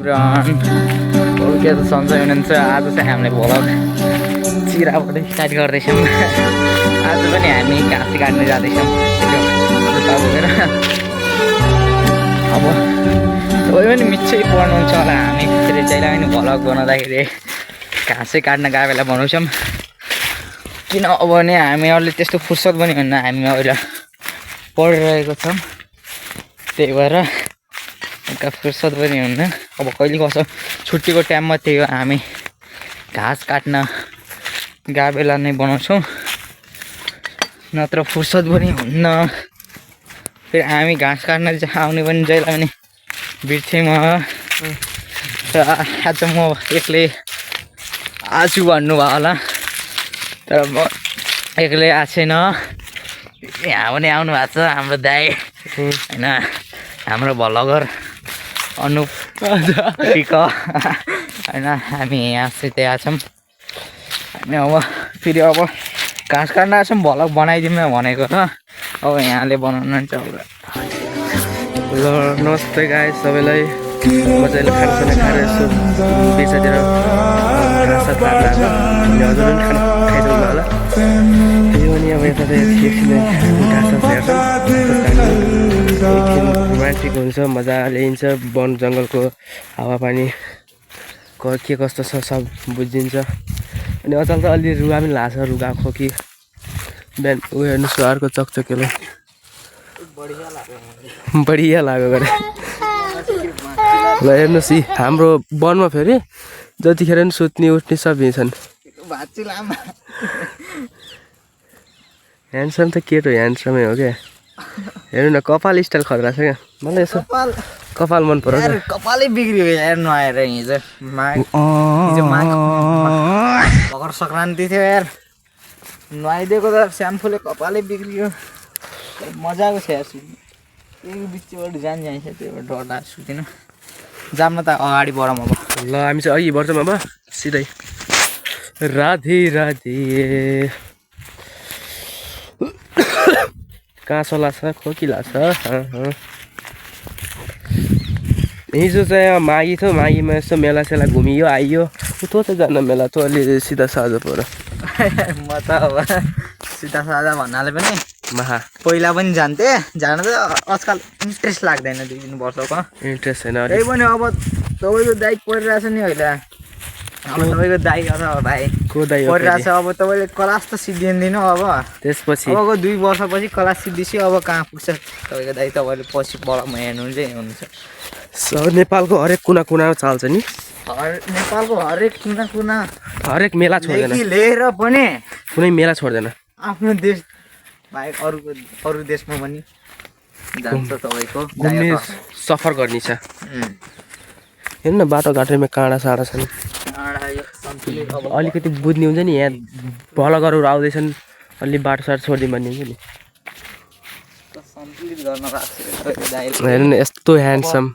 Everyone के त सन्चै हुनुहुन्छ। आज चाहिँ हामीले भ्लग चिराबाट स्टार्ट गर्दैछौँ। आज पनि हामी घाँस काट्न जाँदैछौँ बोकेर। अब तपाईँ पनि मिच्छै पढ्नुहुन्छ होला। हामी फेरि जहिले पनि भ्लग बनाउँदाखेरि घाँसै काट्न गए बेला बनाउँछौँ। किनभने हामी अहिले त्यस्तो फुर्सद पनि हुन्न, हामी अहिले पढिरहेको छौँ। त्यही भएर फुर्सद पनि हुन्न। अब कहिले कसो छुट्टीको टाइममा त्यही हो हामी घाँस काट्न गए बेला नै बनाउँछौँ, नत्र फुर्सद पनि हुन्न। फेरि हामी घाँस काट्न आउने पनि जहिले पनि बिर्सेमा। आज म एक्लै आछु भन्नुभयो होला, तर म एक्लै आएको छैन। यहाँ पनि आउनु भएको छ हाम्रो दाइ होइन, हाम्रो भ्लगर अनुप टिक होइन। हामी यहाँ चाहिँ आएको छौँ। हामी अब फेरि अब घाँस काट्न आएको छौँ, भ्लग बनाइदिउँ भनेको र अब यहाँले बनाउनु हुन्छ। ल नमस्ते गाइस, सबैलाई मजाले खानासाना खाएर यसो बिचतिर घाँस काट्न आएको। हजुर पनि खाना खाइदिनु होला। त्यही पनि अब यता चाहिँ एकछिन घाँस हेर्छौँ, एकछिन रोमान्टिक हुन्छ, मजाले हिँड्छ। वन जङ्गलको हावापानी के कस्तो छ सब बुझिन्छ। अनि अचल त अलि रुगा पनि लाग्छ, रुगा खोकी बिहान उयो हेर्नुहोस् अर्को चकचकेलाई बढिया लाग्यो गरे। ल हेर्नुहोस् यी हाम्रो वनमा फेरि जतिखेर पनि सुत्ने उठ्ने सब हिँड्छन्। ह्यान्डसम त केटो ह्यान्डसमै हो क्या। हेर्नु न कपाल स्टाइल खतरा छ क्या। मलाई यसो कपाल मन पर्छ। कपालै बिग्रियो यार नुहाएर हिजो मकर सङ्क्रान्ति थियो यार, नुहाइदिएको त स्याम्पूले कपालै बिग्रियो। मजाको छ यार सुत्नु। त्यही बिचबाट जान जान्छ, त्यही भएर डर लाग्छ सुतिन। जाम न त अगाडि बढौँ अब। ल हामी चाहिँ अघि बढ्छौँ अब सिधै। राधे राधे काँसो लाग्छ, खोकी लाग्छ। हिजो चाहिँ माघी थियो, माघीमा यसो मेला सेला घुमियो आइयो। तँ त जान्न मेला, तँ अलि सिधा साझा पऱ्यो। म त अब सिधा साझा भन्नाले पनि महा पहिला पनि जान्थेँ, जान त आजकल इन्ट्रेस्ट लाग्दैन। 2-3 वर्षको इन्ट्रेस्ट छैन। त्यही पनि अब तपाईँको दाइ परिरहेछ नि अहिले। अब तपाईँको दाइ अथवा भाइ को दाइ परिरहेछ। अब तपाईँले क्लास त सिद्धिँदैन। अब त्यसपछि अबको 2 वर्षपछि क्लास सिद्धिसी अब कहाँ पुग्छ तपाईँको दाइ। तपाईँले पछि बडामा हेर्नुहुन्छ हुनुहुन्छ। नेपालको हरेक कुना कुना चाल्छ नि। नेपालको हरेक कुना कुना हरेक मेला छोड्दैन, लिएर पनि कुनै मेला छोड्दैन। आफ्नो देश बाहेक अरू देशमा पनि जान्छ तपाईँको घुम्ने सफर गर्ने छ। हेर्नु न बाटोघाटोमा काँडा साँडा छन्। अलिकति बुझ्ने हुन्छ नि, यहाँ भ्लगरहरू आउँदैछन्, अलि बाटो साटो छोडिदिउँ भन्ने हुन्छ नि। हेर्नु न यस्तो ह्यान्डसम।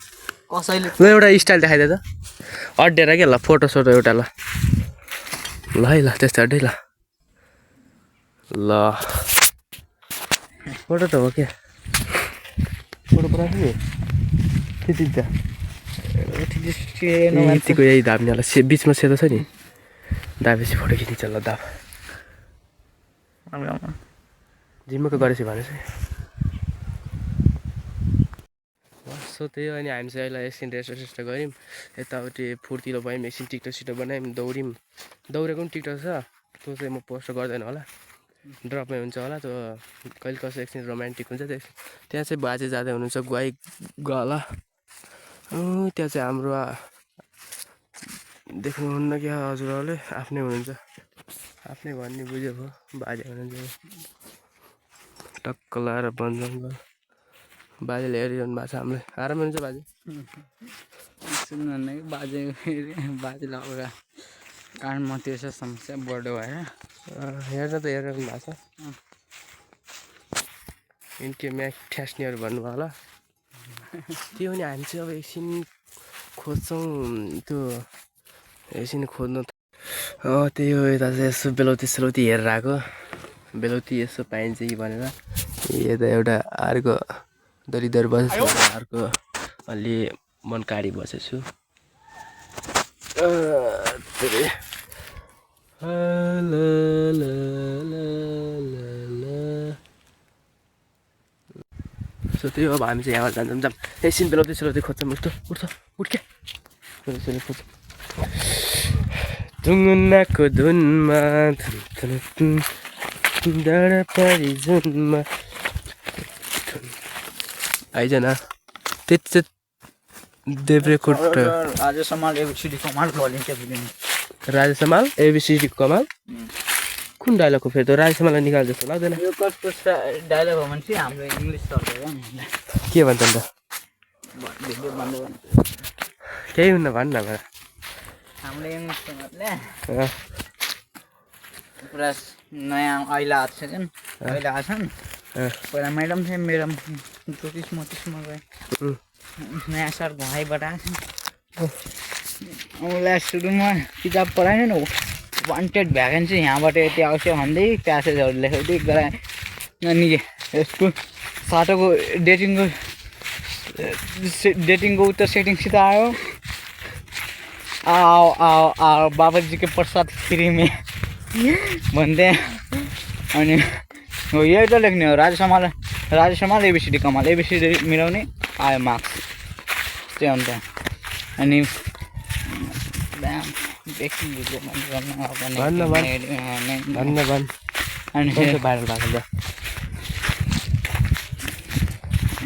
कसैले ल एउटा स्टाइल देखाइदिए त अड्डेर क्या। ल फोटो सोटो एउटा ल ल है ल त्यस्तै अड्डै ल ल फोटो त हो क्या। फोटो पठाएको नि त्यति त यतिको यही धाप्नेलाई बिचमा सेतो छ नि, दापेपछि फोटो खिचिन्छ। ल दाप जिम्मको गरेपछि भनेछ। सो त्यही हो। अनि हामी चाहिँ अहिले एकछिन रेस्ट गऱ्यौँ, यताउति फुर्तिलो भयौँ, एकछिन टिकटक सिकटक बनायौँ, दौड्यौँ। दौडेको पनि टिकटक छ, त्यो चाहिँ म पोस्ट गर्दैन होला, ड्रपमै हुन्छ होला। त्यो कहिले कसो एकछिन रोमान्टिक हुन्छ। त्यहाँ चाहिँ बाजे जाँदै हुनुहुन्छ गुवाई गला। त्यहाँ चाहिँ हाम्रो देख्नुहुन्न क्या हजुरहरूले, आफ्नै हुनुहुन्छ। आफ्नै भन्ने बुझ्यो भयो, बाजे हुनुहुन्छ टक्क लाएर वन जङ्गल। बाजेले हेरिरहनु भएको छ हामीलाई। आरामै हुन्छ बाजे। सुन्नु बाजेलाई अब कानमा त्यो छ समस्या बढ्यो भएर हेर्न त हेरिरहनु भएको छ। इन्के म्याक ठ्यास्नेहरू भन्नुभयो होला। त्यो पनि हामी चाहिँ अब एकछिन खोज्छौँ, त्यो एकछिन खोज्नु। त्यही हो, यता चाहिँ यसो बेलौती सेलौती हेरेर आएको। बेलौती यसो पाइन्छ कि भनेर। यता एउटा अर्को दरिदर बसेको, अर्को अलि मन काडी बसेछु। सो त्यही हो अब हामी चाहिँ यहाँबाट जान्छौँ एकछिन बेलाउँदै खोज्छौँ उठ के खोज्छ टुङ्गुनाको धुनमा डाँडा पारी जुनमा आइजन त्यति चाहिँ देब्रेकोट राजा समाल एबिसिडी कमाल भनिन्छ फिल्म राजा समाल एबिसिडी कमाल कुन डायलगको फेरि त राजा समाललाई निकाल जस्तो लाग्दैन यो कसको डायलग हो भने चाहिँ हाम्रो इङ्ग्लिस सर्दैन के भन्छ अन्त भिडियो बन्द गर्नु केही हुन्न भन् न हाम्रो इङ्ग्लिसको मतलब पुरा नयाँ अहिले आएको छ क्या अहिले आएको छ नि पहिला म्याडम थियो म्याडम ज्योतिष मोतिसमा गएँ नयाँ सर घाइबाट आएको छ उसलाई सुरुमा किताब पढाएन नि वान्टेड भ्याकेन्सी यहाँबाट यति आउँछ भन्दै प्यासेजहरू लेखाउँदै गराएँ अनि यसको साटोको डेटिङको उत्तर सेटिङसित आयो आओ आओ आओ बाबाजी के प्रसाद फ्री में भन्दै अनि हो यही त लेख्ने हो राजा समाल एबिसिडी कमाल एबिसिडी मिलाउने आयो मार्क्स त्यही अन्त अनि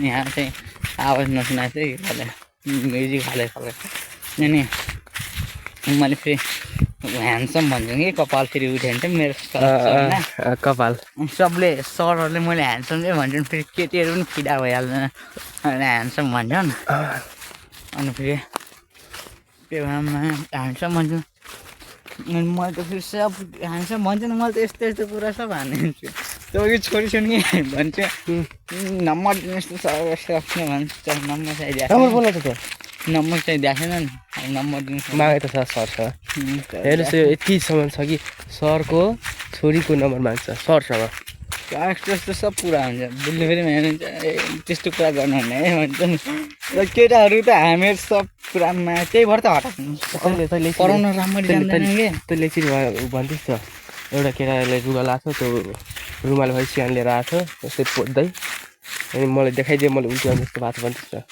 यहाँ चाहिँ आवाज नसुनाएको चाहिँ म्युजिक हालेको अनि मैले फेरि ह्यान्डसम भन्छु कि कपाल फेरि उठ्यो भने चाहिँ मेरो कपाल सबले सरहरूले मैले ह्यान्डसम चाहिँ भन्छन् फेरि केटीहरू पनि फिदा भइहाल्दैन ह्यान्डसम भन्छन् अनि फेरि त्यो ह्यान्डसम भन्छु अनि मैले त फेरि सब ह्यान्डसम भन्छु नि मैले त यस्तो यस्तो कुरा सब हानिदिन्छु तपाईँको छोरी सुन्ने भन्छु नम्बर दिनुहोस् त सक्ने भन्छ नम्बर चाहिँ नम्बर चाहिँ दिएको छैन नि नम्बर दिनु मागे त सर हेर्नुहोस् यो यतिसम्म छ कि सरको छोरीको नम्बर माग्छ सरसँग त्यस्तो सब कुरा हुन्छ बुझ्ने फेरि हेर्नुहुन्छ त्यस्तो कुरा गर्नुहुन्न है भन्छ नि र केटाहरू त हामीहरू सब कुरामा त्यही भएर त हटाएको पढाउन राम्ररी जान्दैन कि तैँले एकछिन भन्दैछ एउटा केटाले रुगा लाएको त्यो रुमाल भए सिहान लिएर आएको थियो त्यस्तै पोत्दै अनि मलाई देखाइदियो मैले उल्टी जस्तो भएको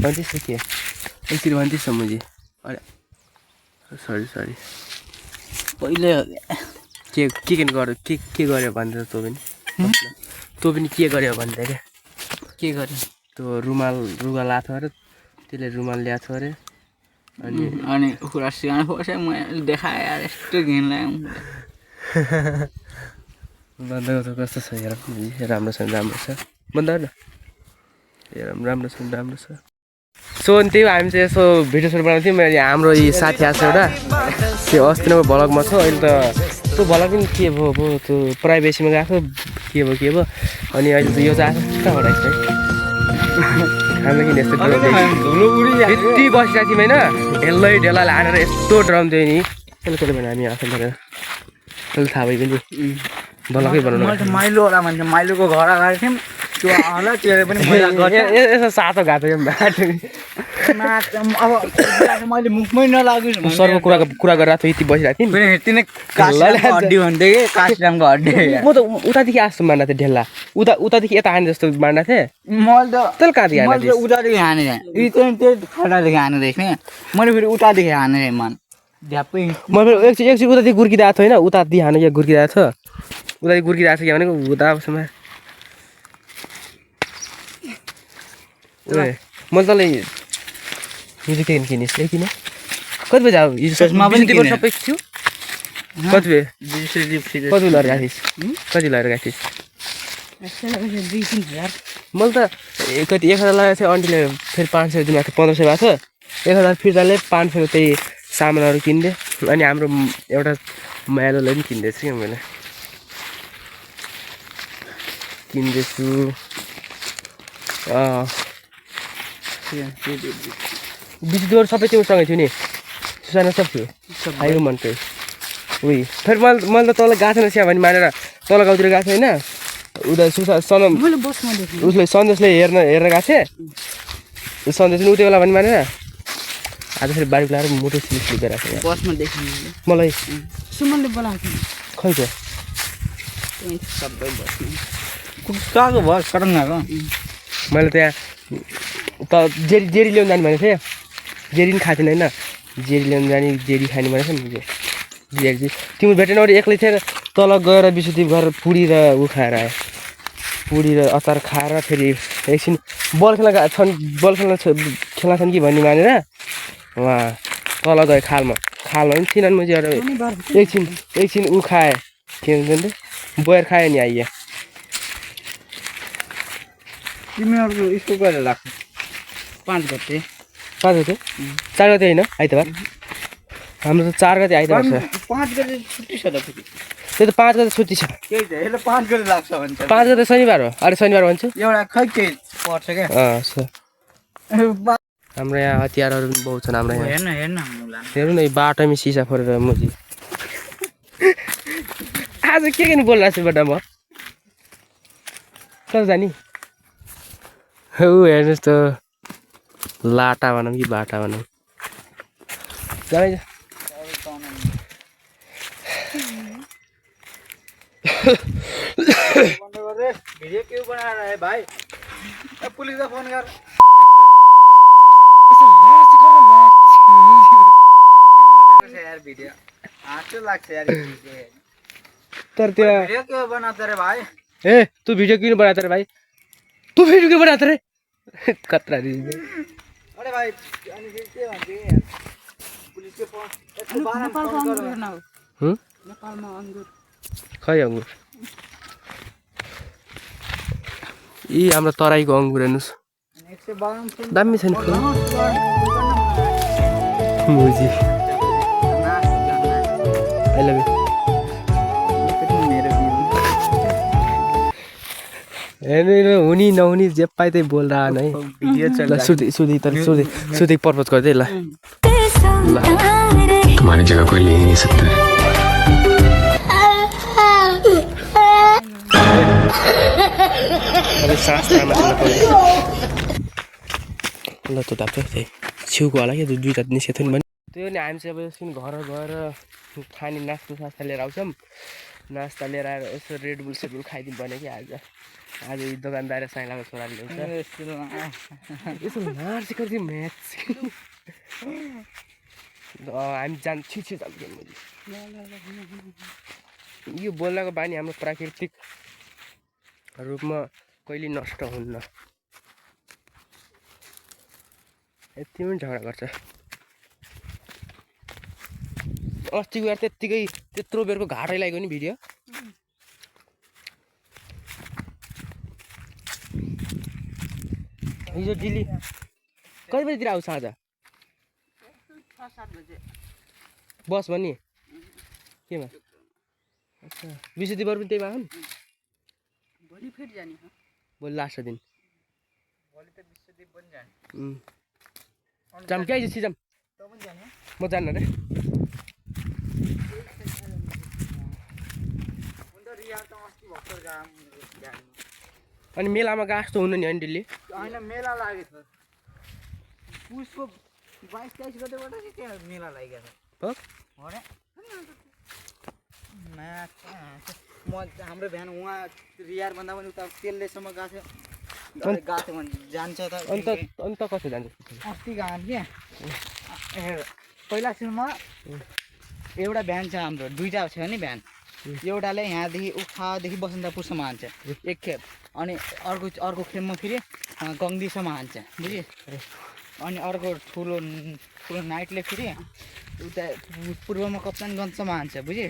भन्दैछ के एकचोटि भन्दैछ मैले सरी पहिले के गर्यो के गर्यो भन्दै तँ पनि के गर्यो भन्दै के गर्यो त्यो रुगा लाएको अरे त्यसले रुमाल ल्याएको अरे अनि कुरा सिकाउनु पर्छ मैले देखाएँ यार यस्तो घिन लाग्यो कस्तो छ हेर राम्रो छ भन्दा न राम्रो छ सो अनि त्यही हामी चाहिँ यसो भिडियोसहरू बनाउँथ्यौँ हाम्रो यी साथी आएको छ एउटा त्यो अस्ति नै भ्लगमा छ अहिले त त्यो भ्लग पनि के भयो त्यो प्राइभेसीमा गएको के भयो अनि अहिले त यो चाहिँ आएको कहाँबाट आएको हाम्रो किन यस्तो यति बसिरहेको थियौँ होइन ढेला हानेर यस्तो ड्रम थियो नि कसले भने हामी आफै गरेर अहिले थाहा भयो पनि भ्लगै बनाउनु माइलो होला भन्छ माइलोको घर अगाडि थियौँ त्यो होला त्यसले पनि यसो सातो घाटो अब मैले मुखमै नलाग्यो सरको कुरा गरिरहेको थियो यति बसिरहेको थिएँ यति नै हड्डी भन्थ्यो कि काठिरामको हड्डी म त उतादेखि आस्तो मान्दा थिएँ ढेला उतादेखि यता हाने जस्तो मान्दा थिएँ मैले त कहाँदेखि हाने उतादेखि हाने त्यो खाटादेखि हाने देख्ने मैले फेरि उतादेखि हाने मन झ्याप्पै म फेरि एकछिन उतादेखि गुर्किरहेको थियो होइन उतादेखि हाने या गुर्किरहेको थियो उतादेखि गुर्किरहेको थियो भनेको उता अवस्थामा मैले तँलाई म्युजिक किनिस् किन कति बजी अब सबै थियो कति लगाएर गएको थिइस् कति लगाएर गएको थिइस् मैले त कति 1000 लगाएको थिएँ आन्टीले फेरि 500 दिनुभएको थियो 1500 भएको थियो 1000 फिर्ताले 500 त्यही सामानहरू किनिदिएँ अनि हाम्रो एउटा मायालोलाई पनि किन्दैछु क्या मैले किन्दैछु बिजुलीहरू सबै तिमीसँगै थियो नि सुसाना सब थियो आयो मनकै उही फेरि मैले त तँलाई गएको छैन स्या भने मानेर तल गाउँतिर गएको थिएँ होइन उता सनम उसले सन्देशले हेर्न गएको थिएँ सन्देश पनि उतै होला भने मानेर आज फेरि बाइक लगाएर मोटो सिलिप लिएर आएको यार। बसमा देखेँ मैले मलाई सुमनले बोलाएको थियो खै त त्यही सबै बस्नु कुकाको भयो कडङ आएको मैले त्यहाँ त जेरी ल्याउनु जाने भनेको थिएँ जेरी पनि खाएको थिएन होइन जेरी ल्याउनु जाने जेरी खाने भनेको थिएँ नि जेरी चाहिँ तिम्रो भेटेनरी एक्लै थिएन तल गएर विश्वदीप गएर पुडी र ऊ खाएर आयो पुडी र अचार खाएर फेरि एकछिन बल खेल्न छन् कि भन्ने मानेर उहाँ तल गएँ खालमा पनि थिएन म चाहिँ एकछिन ऊ खाएँ के भन्छ नि बोयर खायो नि आइया तिमीहरूको स्कुल कहिले लाग्छ 5 गते 5 गते 4 गते होइन आइतबार हाम्रो त 4 गते आइतबार छ 5 गते छुट्टी छ त फेरि त्यो त 5 गते छुट्टी छ केही त यसले 5 गते लाग्छ भन्छ 5 गते शनिबार हो अरे शनिबार भन्छु एउटा खै केही पर्छ क्या हाम्रो यहाँ हतियारहरू पनि बहुत छन् हाम्रो यहाँ हेर्न मुला हेर्नु न बाटोमै सिसा फोरेर मुजी आज के गर्नु बोलिरहेको छु बेटा म कता जाने ऊ हेर्नुहोस् त लाटा भनौँ कि बाटा भनौँ जाने भिडियो क्यों बना रहा है भाई पुलिस का फोन कर यार भिडियो आजकल लाग्छ यार तर त्यो भिडियो क्यों बनाते रे भाई ए तू वीडियो क्यों नहीं बनाता रे भाई तू वीडियो क्यों बनाता रे कतरा रे अरे भाई अनि फेरि के भन्छ यार पुलिसको फोन नेपालको अंगुर हेर्न हो नेपालमा अंगुर खै अङ्गुर यी हाम्रो तराईको अङ्गुर हेर्नुहोस् 152 दामी छैन फुल मुजी आई लभ यु हेर्नु हुने नहुने जे पाइ त्यही बोलिरहन है भिडियो चल ल सुधि पर्पज गर्दै ल तुम्हारी जगह कोई ले ही नहीं सकता सास तामा पर्यो ल त दाप्छ त्यही छेउको होला क्या दुईवटा निस्केको थियो नि भने त्यो नि हामी चाहिँ अब एकछिन घर गएर खाने नास्ता लिएर आउँछौँ नास्ता लिएर आएर यसो रेड बुल सेडबुल खाइदिउँ भने कि आज यी दोकानदार साइलाको छोराले ल्याउँछ यसो मार्छ कति म्याच हामी छिटो जान्छौँ यो बोल्नको बानी हाम्रो प्राकृतिक रूपमा कहिले नष्ट हुन्न यति पनि झगडा गर्छ अस्तिको यार त्यत्तिकै त्यत्रो बेरको घाटै लाग्यो नि भिडियो हिजो दिल्ली कति बजीतिर आउँछ आज 6-7 बजे बस भन्ने केमा अच्छा विशुद्धिबर पनि त्यहीमा आउन् भोलि फेरि जाने हो भोलि लास्ट दिन भोलि त विश्वदीप पनि जाने जाम क्या हिजो सिजाम त पनि जाने म जान्न रे अन्त रियाल त अस्ति भर्खर जाने अनि मेलामा गएको जस्तो हुनु नि अनि दिल्ली होइन मेला लागेको छ पुसको 22-23 गतेबाट चाहिँ त्यहाँ मेला लागेको छ हो अरे म हाम्रो भ्यान उहाँ रियार भन्दा पनि उता तेल्लेसम्म गएको थियो भने जान्छ त अन्त कसो जान्छ अस्ति गएको क्या पहिला सुरुमा एउटा भ्यान छ हाम्रो दुईवटा छ नि भ्यान एउटाले यहाँदेखि उखादेखि बसन्तपुरसम्म हान्छ एक खेप अनि अर्को खेपमा फेरि गङ्दीसम्म हान्छ बुझ्यो अनि अर्को ठुलो नाइटले फेरि उता पूर्वमा कप्तानगञ्जसम्म हान्छ बुझ्यो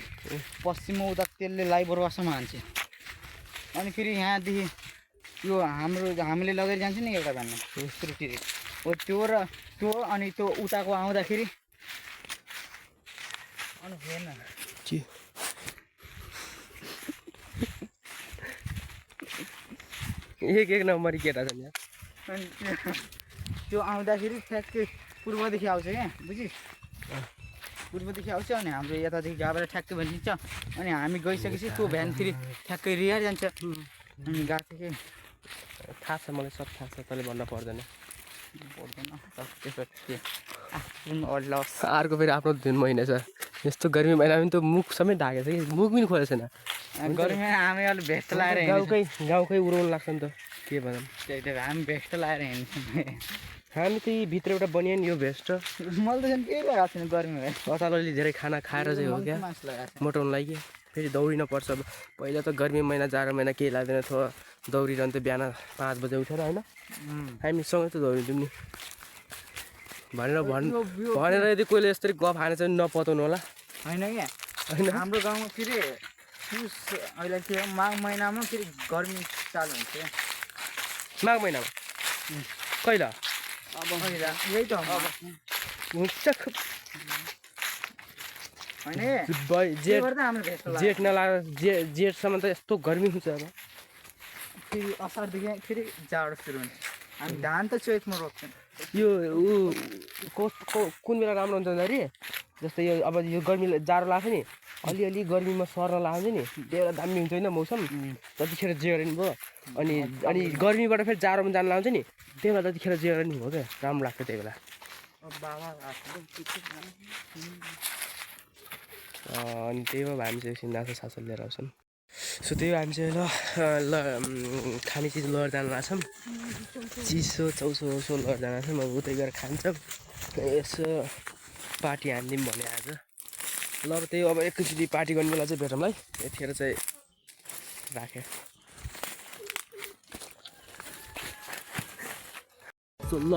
पश्चिममा उता त्यसले लाइबरुवासम्म हान्छ अनि फेरि यहाँदेखि यो हामीले लगेर जान्छ नि एउटा भ्यानमा त्रुटि हो त्यो अनि त्यो उताको आउँदाखेरि अनि हेर्न एक नम्बरी केटा छ यहाँ अनि त्यो आउँदाखेरि ठ्याक्कै पूर्वदेखि आउँछ क्या बुझिस् पूर्वदेखि आउँछ अनि हाम्रो यतादेखि गाबाट ठ्याक्कै भनिदिन्छ अनि हामी गइसकेपछि त्यो भ्यान फेरि ठ्याक्कै रियार जान्छ अनि गएको थिएँ थाहा छ मलाई सब थाहा छ तैँले भन्न पर्दैन त्यसो के लस अर्को फेरि आफ्नो जुन महिना छ यस्तो गर्मी महिनामा पनि त मुख समेत ढाकेको छ कि मुख पनि खोलेको छैन गर्मीमा हामी अलिक भेस्ट लगाएर गाउँकै उडाउनु लाग्छ नि त के भनौँ त्यही त हामी भेस्ट लगाएर हिँड्छौँ हामी त्यही भित्र एउटा बनियो नि यो भेस्ट मैले त झन् केही लगाएको छैन गर्मी भयो अचालले धेरै खाना खाएर चाहिँ हो क्या मासु लगाएको मोटाउनु लागि फेरि दौडिन पर्छ पहिला त गर्मी महिना जाडो महिना केही लाग्दैन थियो दौडिरहन्थ्यो बिहान 5 बजे उठेर होइन हामी सँगै त दौडिन्थ्यौँ नि भनेर यदि कोहीले यस्तरी गफ हानेछ भने नपताउनु होला होइन क्या होइन हाम्रो गाउँमा फेरि पुस अहिले के हो माघ महिनामा फेरि गर्मी चालु हुन्छ क्या माघ महिनामा कहिले अब यही त हुन्छ होइन जेठ गर्दा हाम्रो भेस्ट जेठ नलाग्दा जेठसम्म त यस्तो गर्मी हुन्छ अब फेरि असारदेखि फेरि जाडो सुरु हुन्छ हामी धान त चैतमा रोप्छौँ यो कुन बेला राम्रो हुन्छ भन्दाखेरि जस्तै यो अब यो गर्मी जाडो लाग्छ नि अलिअलि गर्मीमा सर्न लाग्छ नि त्यो बेला दामी हुन्छ होइन मौसम जतिखेर जेरेन भयो अनि गर्मीबाट फेरि जाडोमा जानु लाग्छ नि त्यही बेला त्यतिखेर जेरेन हो क्या राम्रो लाग्छ त्यही बेला अनि त्यही भएर हामी चाहिँ एकछिन नाच्छ सासो लिएर आउँछौँ सो त्यही हामी चाहिँ ल खाने चिज लिएर जानु लाग्छौँ चिसो चौसो लिएर जानु लाग्छौँ अब उतै गएर खान्छौँ यसो पार्टी हानिदिउँ भने आज ल अब त्यही अब एकैचोटि पार्टी गर्ने बेला चाहिँ भेटौँ है यतिखेर चाहिँ राखेँ सो ल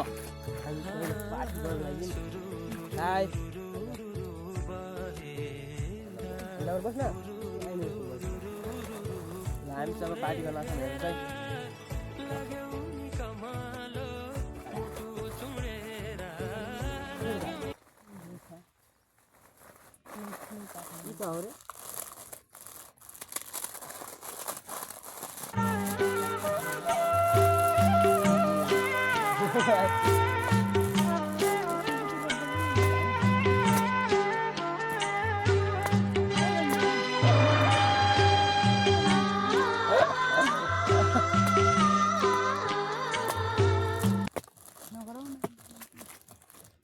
पार्टी गर्नु लागि बस्न हामीसँग पार्टी गर्न लाग्छ भने चाहिँ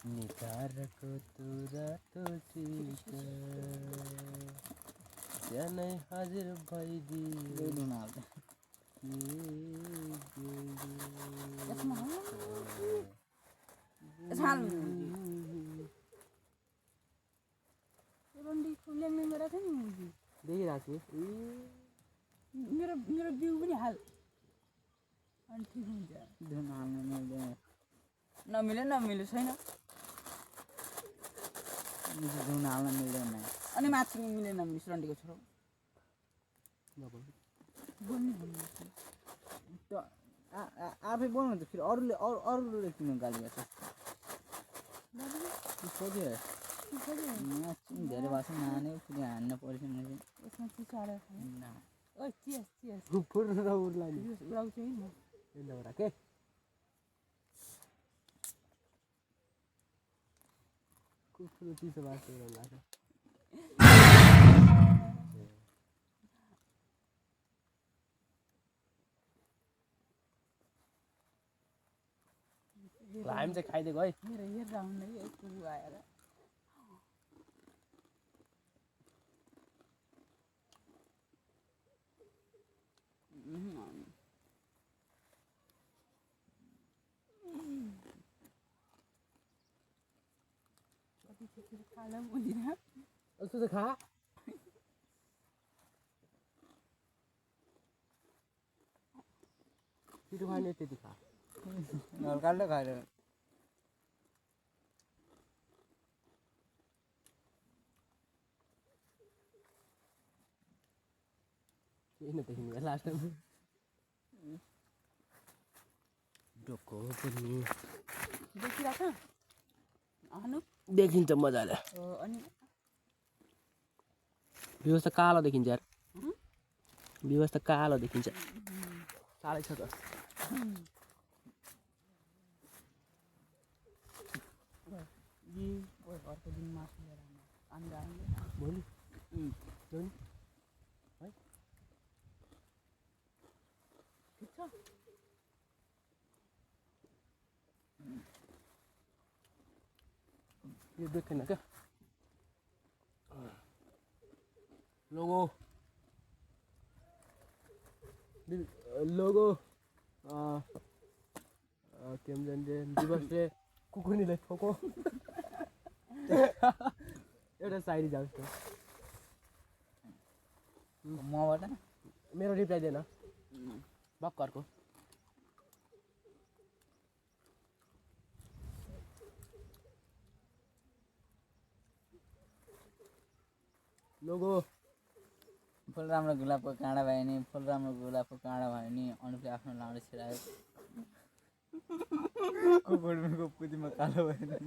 निधारको तुरातो टिका ज्यानै हाजिर भइदियो देखिरहेको छु मेरो बिउ पनि हाल अनि ठिक हुन्छ धुन हाल्नु नमिले छैन धुन हाल्न मिल्दैन अनि माथि मिलेन भने सुरन्डीको छोरो आफै बोल्नु त फेरि अरूले किन गाली गर्छ धेरै भएको छ नानी फेरि हान्न पर्छ मैले के कुकुर चिसो भएको लाग्छ हामी चाहिँ खाइदिएको है मेरो हेरेर आउनु यस्तो आएर उसको त खा छिटो खाने त्यति खा हल्का खाएर केही नदेखिने लास्ट टाइम डोको पनि देखिरहेको देखिन्छ मजाले अनि व्यवस्था कालो देखिन्छ यार व्यवस्था कालो देखिन्छ साह्रै छ त अर्को दिन मासु लिएर अन्डा भोलि है ठिक छ यो देख्दैन क्या लोगो लोगो के भन्छ दिवसले कुकुरनीलाई ठोको एउटा साइडी जाओस् त मबाट मेरो रिप्लाई दिएन भक्करको लोगो फुल राम्रो गुलाबको काँडा भयो नि फुल राम्रो गुलाबको काँडा भयो नि अनुपले आफ्नो लाउडे छिरायो कुकुरको पुतीमा कालो भयो नि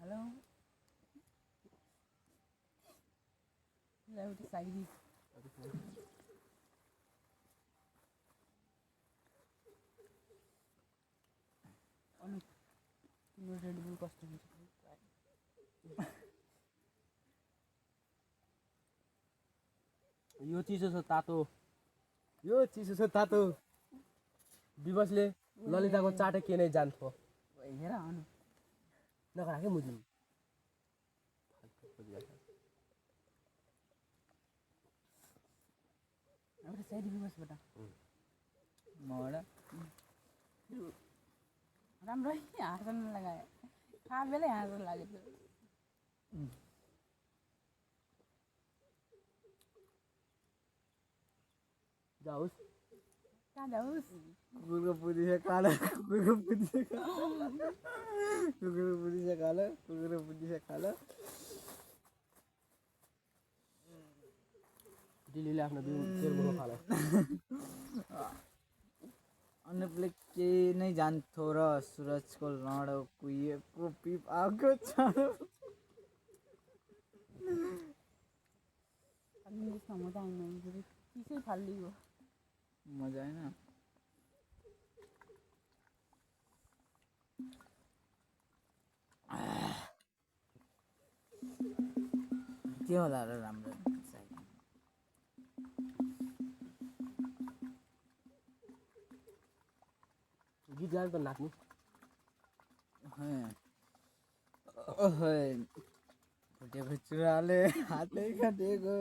Hello. Hello, the side. On no Red Bull costume. यो चिसो छ तातो यो चिसो छ तातो दिवसले ललिताको चाटे के नै जान्थ्यो हेर अनु नखरा के मुजुम एउटा साइड दिवसबाट मबाट राम्रै हाँस्न लगायो खा बेलै हाँस्न लाग्यो जाओस् कहाँ जाओस् कुकुरको पुती छ कालो कुकुरको पुती छ कुकुरको पुती छ कालो कुकुरको पुती छ कालो दिल्लीले आफ्नो बिउ तेलको खाला अनुपले के नै जान्थ्यो र सुरजको लडो कुहिएको पिप आएको छ त्यसमा मजा आएन चिसै फालिदियो मजा आएन के होला र राम्रो गीत गाएर त नाच्नु फुटेको चुराले हातै काटेको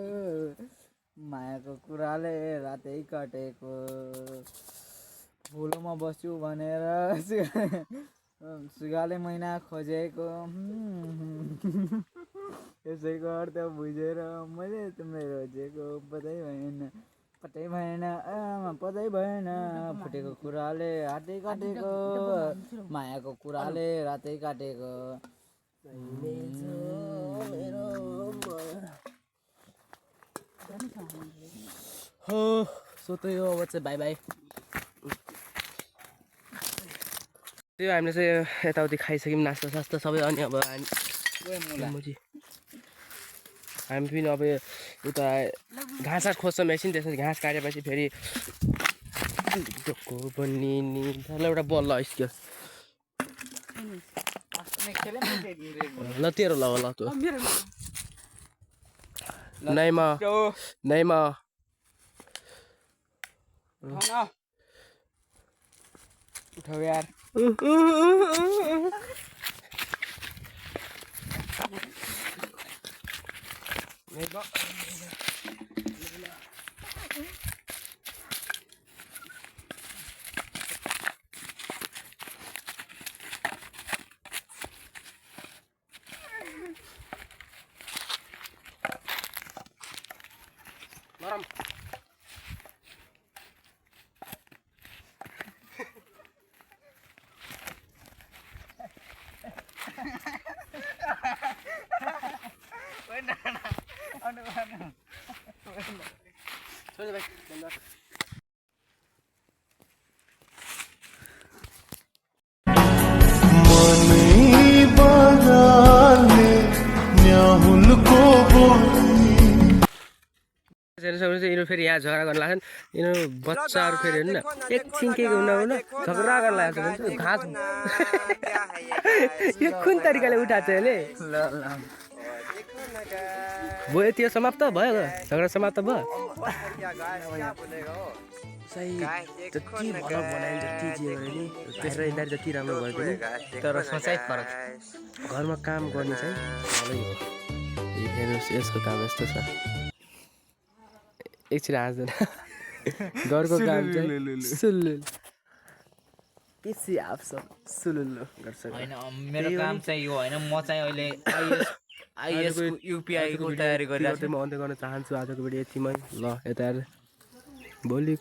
मायाको कुराले रातै काटेको फुलोमा बस्छु भनेर सुगाले महिना खोजेको यसैको अर्थ बुझेर मैले तिमीलाई रोजेको पत्तै भएन पत्तै भएन फुटेको कुराले हातै काटेको मायाको कुराले रातै काटेको हो सो त्यही हो अब चाहिँ बाई बाई त्यो हामीले चाहिँ यताउति खाइसक्यौँ नास्ता सास्ता सबै अनि अब हामी पनि अब उता घाँस खोज्छौँ एकछिन त्यसपछि घाँस काटेपछि फेरि बन्ने एउटा बल आइस्क्यो ल तेरो ल ल त्यो नाइमा उठाऊ यार फेरि फेरि यहाँ झगडा गर्न लाग्छन् यिनीहरू बच्चाहरू फेरि हेर्नु न एकछिन के हुन झगडा गर्न लागेको छ भने घाँस यो कुन तरिकाले उठाएको छ यसले ल ल भयो त्यो समाप्त भयो झगडा समाप्त भयो सही जति भर बनायो जति जे गरे नि त्यसलाई यिनीहरू जति राम्रो भयो पनि तर सोचाइ फरक घरमा काम गर्ने चाहिँ भलै हो हेर्नुहोस् यसको काम यस्तो छ एकछिन हाँस्दैन घरको काम चाहिँ सुल्लु पिसी आप्छ सुलुल्लु गर्छ होइन मेरो काम चाहिँ यो होइन म चाहिँ अहिले आइएस युपिआई को तयारी गरिरहेको छु म अन्त्य गर्न चाहन्छु आजको भिडियो यतिमै ल यता भोलि